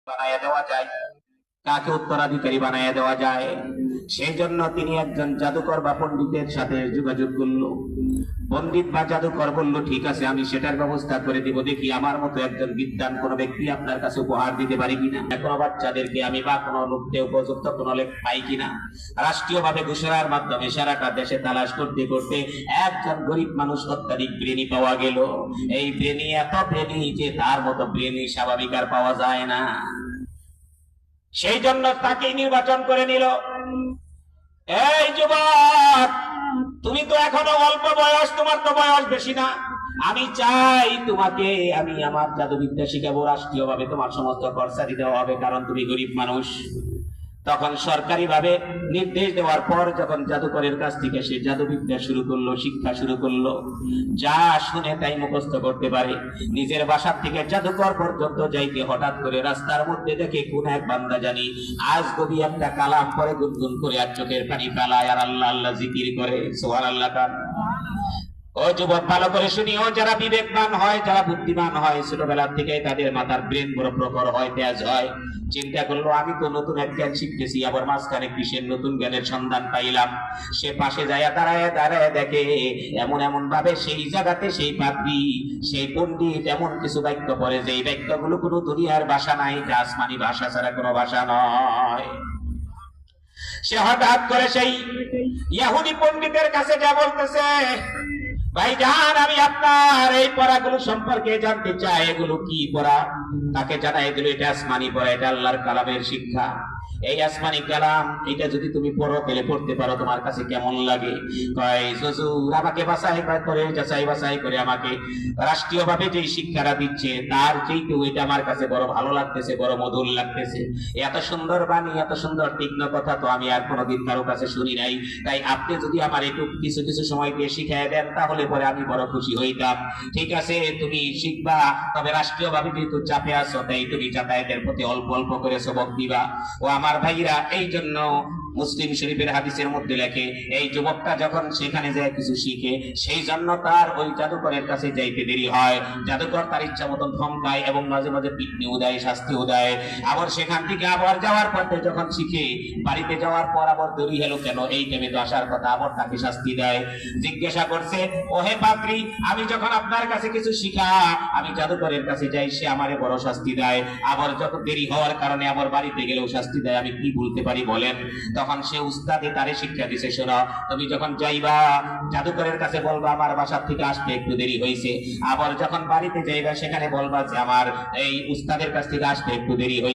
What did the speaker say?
বানায় দেওয়া যায়, কাকে উত্তরাধিকারী বানায় দেওয়া যায়। সেই জন্য তিনি একজন জাদুকর বা পণ্ডিতের সাথে যোগাযোগ করলো। পণ্ডিত বা জাদুকর বলল, ঠিক আছে, আমি সেটার ব্যবস্থা করে দিব। দেখি আমার মতো একজন বিদ্বান কোন ব্যক্তি আপনার কাছে উপহার দিতে পারি কিনা, কোনো বাচ্চাদেরকে আমি বা কোনো লোককে উপযুক্ত কোনো লেখ পাই কিনা। রাষ্ট্রীয়ভাবে ঘোষণার মাধ্যমে সারাটা দেশে তালাশ করতে করতে একজন গরিব মানুষ অত্যাধিক ব্রেনি পাওয়া গেল। এই ব্রেনি এত ব্রেনি যে তার মতো ব্রেনি স্বাভাবিক আর পাওয়া যায় না। সেই জন্য তাকে নির্বাচন করে নিল। এই যুবক, তুমি তো এখনো অল্প বয়স, তোমার তো বয়স বেশি না। আমি চাই তোমাকে আমি আমার জাদুবিদ্যা শিখাবো, রাষ্ট্রীয় ভাবে তোমার সমস্ত খরচা দিতে হবে, কারণ তুমি গরিব মানুষ। তখন সরকারি ভাবে নির্দেশ দেওয়ার পর যখন জাদুকরের কাছ থেকে সে জাদুবিদ্যা শুরু করলো, শিক্ষা শুরু করলো, যা শুনে তাই মুখস্থ করতে পারে। নিজের বাসার থেকে জাদুকর পর্যন্ত যাইতে হঠাৎ করে রাস্তার মধ্যে দেখে কোন এক বান্দা জানি আজ কবি একটা কালাম করে গুনগুন করে আর চোখের পানি ফেলায় আর আল্লাহ আল্লাহ জিকির করে। সুবহানাল্লাহ। ও যুবক, ভালো করে শুনিও, যারা বিবেকবান হয়, যারা বুদ্ধিমান হয়, ছোটবেলার থেকে তাদের মাথার ব্রেন বড় প্রখর হয়, তেজ হয়। চিন্তা করলো, আমি তো নতুন এক জ্ঞান শিখতেছি, আবার মাঝখানে কিসের নতুন জ্ঞানের সন্ধান পাইলাম। সে পাশে যায় দাঁড়ায় দাঁড়ায় দেখে এমন এমন ভাবে সেই জায়গাতে সেই পাত্রী, সেই পণ্ডিত এমন কিছু বাক্য পড়ে যে এই বাক্যগুলো কোনো দুনিয়ার ভাষা নাই, এটা আসমানি ভাষা ছাড়া কোনো ভাষা নয়। সে হঠাৎ করে সেই ইহুদি পণ্ডিতের কাছে যা বলতেছে, ভাইজান, আমি আপনার এই পড়াগুলো সম্পর্কে জানতে চাই, এগুলো কি পড়া। তাকে জানাই দিল, এটা আসমানি পড়া, এটা আল্লাহর কালামের শিক্ষা। এই আসমানি কালাম, এটা যদি তুমি পড়ো তাহলে পড়তে পারো, তোমার কাছে কেমন লাগে? কয়, হুজুর, আমাকে বাছাই করে, যাচাই বাছাই করে আমাকে রাষ্ট্রীয়ভাবে যে শিক্ষাটা দিচ্ছে তার চেয়েও এটা আমার কাছে বড় ভালো লাগতেছে, বড় মধুর লাগতেছে। এত সুন্দর বাণী, এত সুন্দর তীক্ষ্ণ কথা তো আমি আর কোনোদিন কারো কাছে শুনি নাই। তাই আপনি যদি আমার একটু কিছু কিছু সময় দিয়ে শিখাই দেন তাহলে পরে আমি বড় খুশি হইতাম। ঠিক আছে, তুমি শিখবা, তবে রাষ্ট্রীয়ভাবে যেহেতু চাপে আছো তাই তুমি যাতায়াতের প্রতি অল্প অল্প করে সবক দিবা। ও আমার ভাইরা, এই জন্য মুসলিম শরীফের হাদিসের মধ্যে লেখে, এই যুবকটা যখন সেখানে যায় কিছু শিখে, সেই জন্য তার ওই জাদুকরের কাছে যাইতে দেরি হয়। জাদুকর তার ইচ্ছা মতন ধমকায় এবং মাঝে মাঝে পিটনিও দেয়, শাস্তিও দেয়। আবার সেখান থেকে আবার যাওয়ার পথে যখন শিখে বাড়িতে যাওয়ার পর আবার দেরি হলো কেন, এই টাইমে তো আসার কথা, আবার তাকে শাস্তি দেয়। জিজ্ঞাসা করছে, ওহে পাত্রী, আমি যখন আপনার কাছে কিছু শিখা আমি জাদুকরের কাছে যাই, সে আমারে বড় শাস্তি দেয়, আবার যখন দেরি হওয়ার কারণে আবার বাড়িতে গেলেও শাস্তি দেয়, আমি কি বলতে পারি বলেন? তখন সে উস্তাদে তারে শিক্ষা দিছে, শোনো, তুমি যখন যাইবা জাদুকরের কাছে বলবা আমার বাসার থেকে আসতে একটু দেরি হয়েছে, আবার যখন বাড়িতে যাইবা সেখানে বলবা যে আমার এই উস্তাদের কাছ থেকে আসতে একটু দেরি হয়েছে।